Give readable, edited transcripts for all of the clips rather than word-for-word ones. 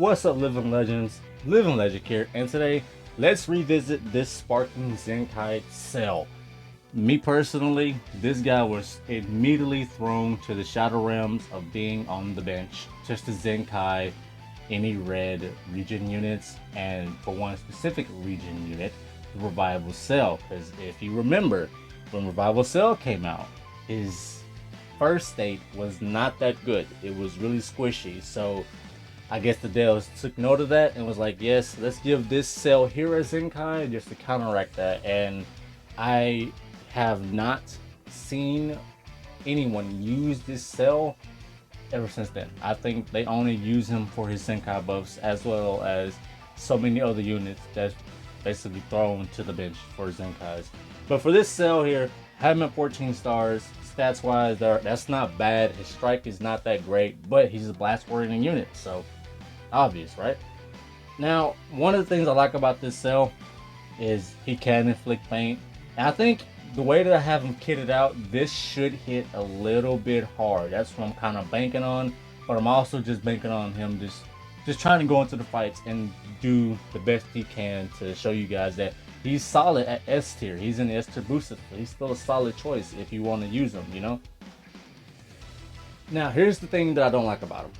What's up, Living Legends? Living Legend here, and today let's revisit this Sparking Zenkai Cell. Me personally, this guy was immediately thrown to the Shadow Realms of being on the bench just to Zenkai any red region units, and for one specific region unit, the Revival Cell. Because if you remember, when Revival Cell came out, his first state was not that good. It was really squishy, so I guess the devs took note of that and was like, yes, let's give this cell here a Zenkai just to counteract that. And I have not seen anyone use this cell ever since then. I think they only use him for his Zenkai buffs, as well as so many other units that's basically thrown to the bench for Zenkais. But for this cell here, have him at 14 stars. Stats wise, that's not bad. His strike is not that great, but he's a blast warding unit, so obvious, right? Now, one of the things I like about this cell is he can inflict pain. And I think the way that I have him kitted out, this should hit a little bit hard. That's what I'm kind of banking on, but I'm also just banking on him just trying to go into the fights and do the best he can to show you guys that he's solid at S tier. He's in the S tier boosted. He's still a solid choice if you want to use him, you know? Now, here's the thing that I don't like about him.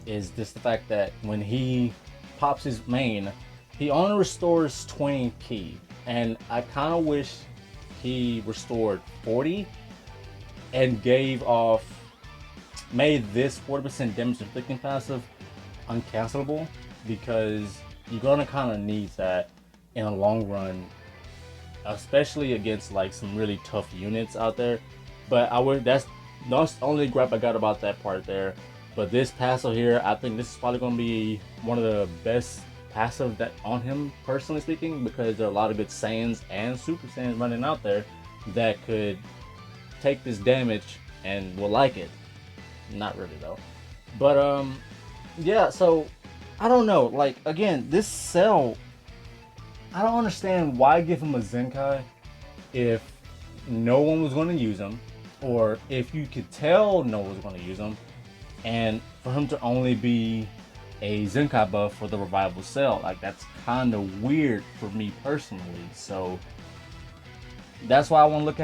Is just the fact that when he pops his main, he only restores 20 ki. And I kind of wish he restored 40 and made this 40% damage inflicting passive uncancelable, because you're gonna kind of need that in the long run, especially against like some really tough units out there. But that's the only gripe I got about that part there. But this passive here, I think this is probably going to be one of the best passive that on him, personally speaking, because there are a lot of good Saiyans and Super Saiyans running out there that could take this damage and will like it. Not really though. But yeah, so I don't know. Like, again, this cell, I don't understand why give him a Zenkai if no one was going to use him, or if you could tell no one was going to use him, and for him to only be a Zenkai buff for the Revival Cell. Like, that's kind of weird for me personally. So that's why I want to look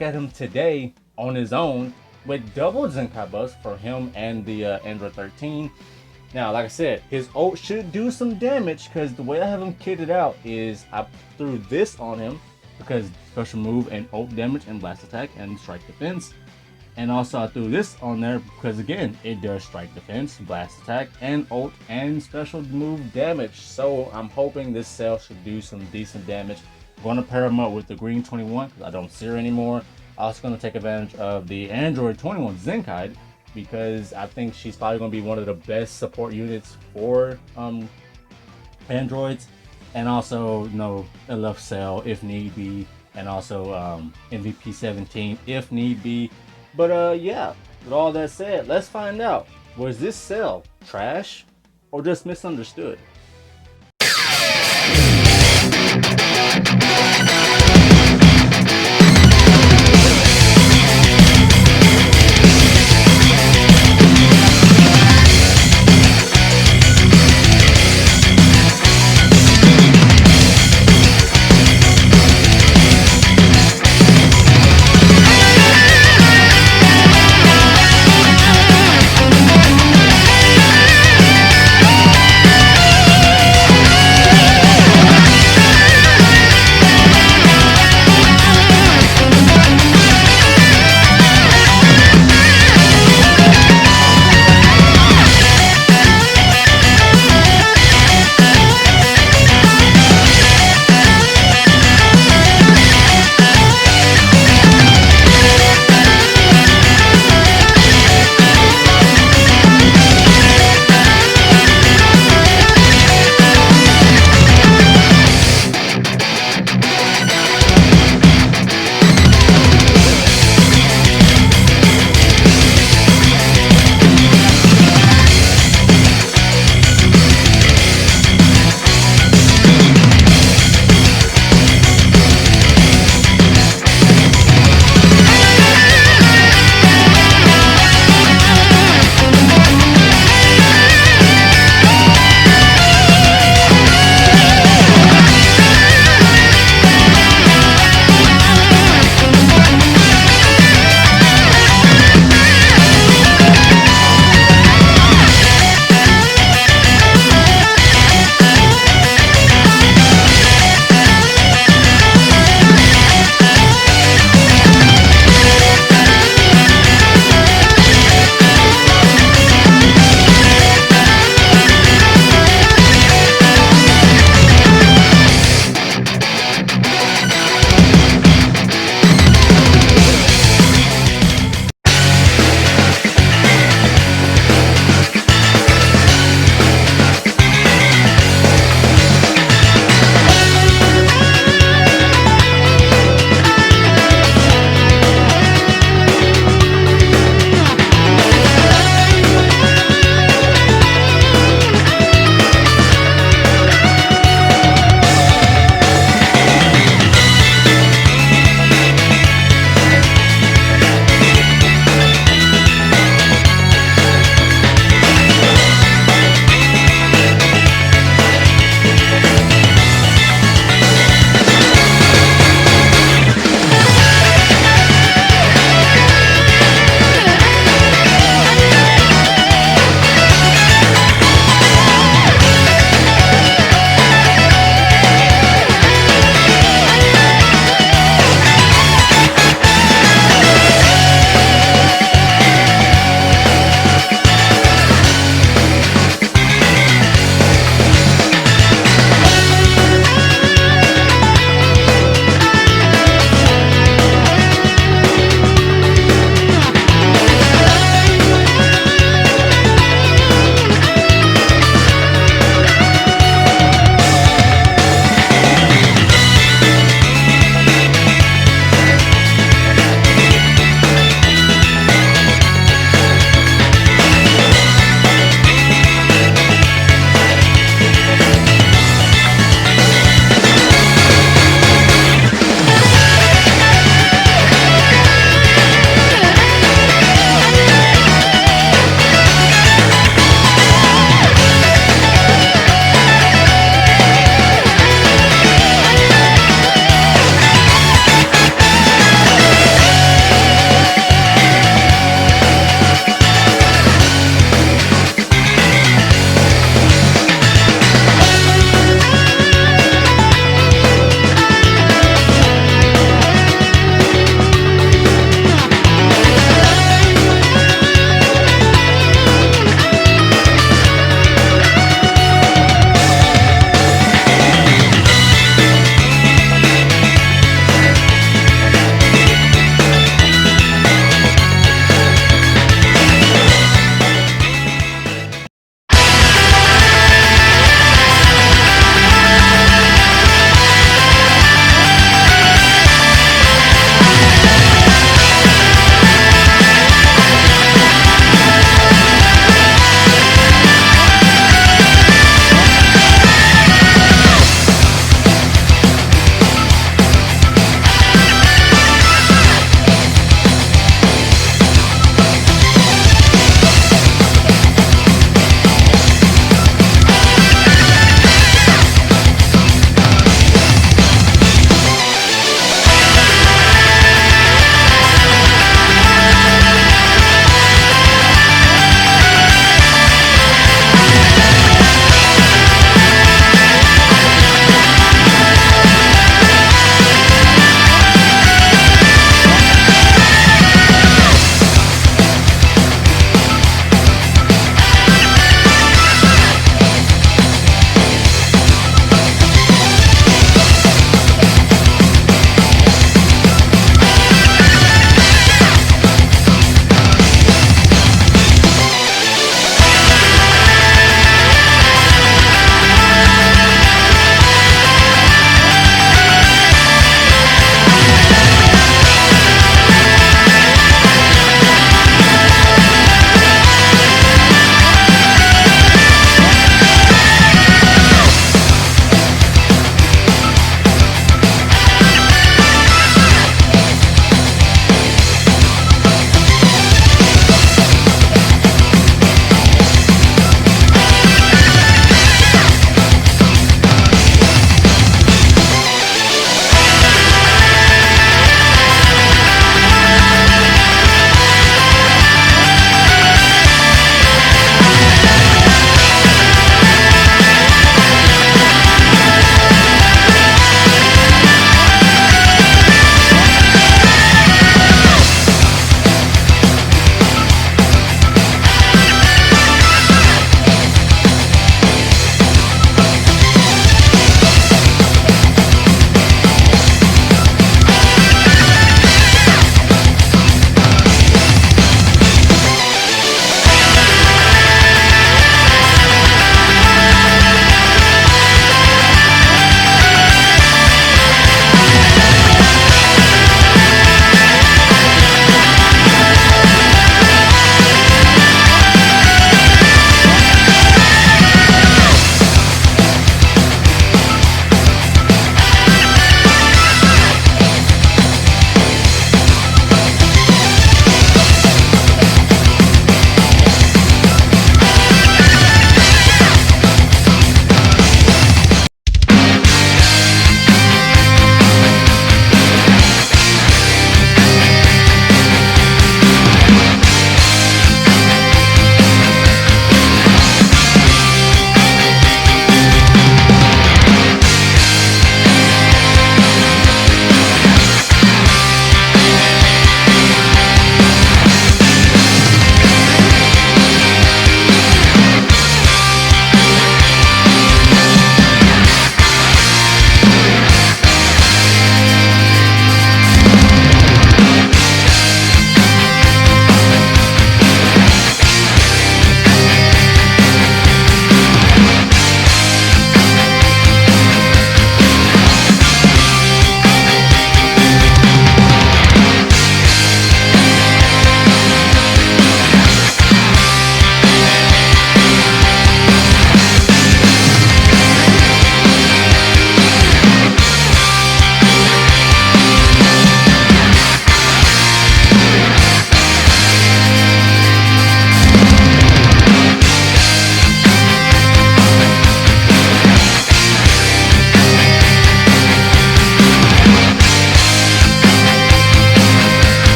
at him today on his own with double Zenkai buffs for him and the Android 13. Now, like I said, his ult should do some damage, because the way I have him kitted out is I threw this on him because special move and ult damage and blast attack and strike defense. And also I threw this on there because, again, it does strike defense, blast attack, and ult and special move damage. So I'm hoping this cell should do some decent damage. I'm going to pair him up with the Green 21 because I don't see her anymore. I'm also going to take advantage of the Android 21 Zenkai, because I think she's probably going to be one of the best support units for androids. And also, a left cell if need be, and also MVP 17 if need be. But yeah, with all that said, let's find out, was this cell trash or just misunderstood?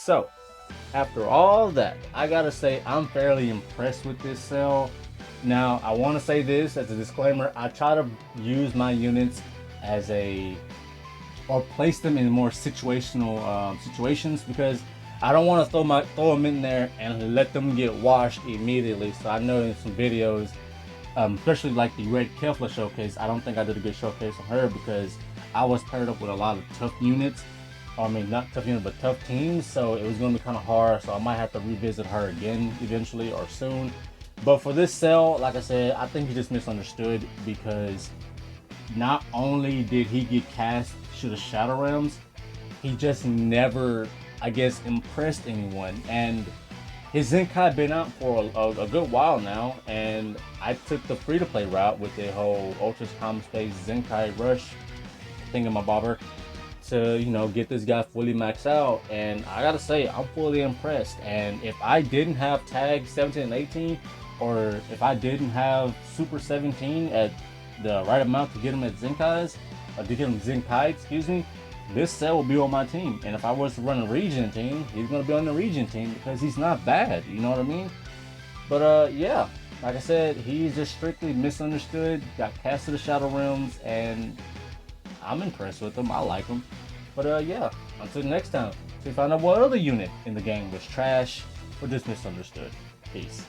So, after all that, I gotta say I'm fairly impressed with this cell. Now, I want to say this as a disclaimer. I try to use my units as or place them in more situational situations, because I don't want to throw them in there and let them get washed immediately. So I know in some videos, especially like the Red Kefla showcase, I don't think I did a good showcase on her because I was paired up with a lot of tough units. I mean, not tough units, but tough teams. So it was going to be kind of hard. So I might have to revisit her again eventually or soon. But for this cell, like I said, I think he just misunderstood, because not only did he get cast to the Shadow Realms, he just never, I guess, impressed anyone. And his Zenkai been out for a good while now, and I took the free-to-play route with the whole Ultra's Common Space Zenkai Rush thingamabobber to, you know, get this guy fully maxed out. And I gotta say, I'm fully impressed. And if I didn't have tag 17 and 18, or if I didn't have Super 17 at the right amount to get him at Zenkai's, or to get him Zenkai, excuse me, this cell will be on my team. And if I was to run a region team, he's gonna be on the region team because he's not bad, you know what I mean? But yeah, like I said, he's just strictly misunderstood, got cast to the Shadow Realms, and I'm impressed with him. I like him. But yeah, until next time, to find out what other unit in the game was trash or just misunderstood. Peace.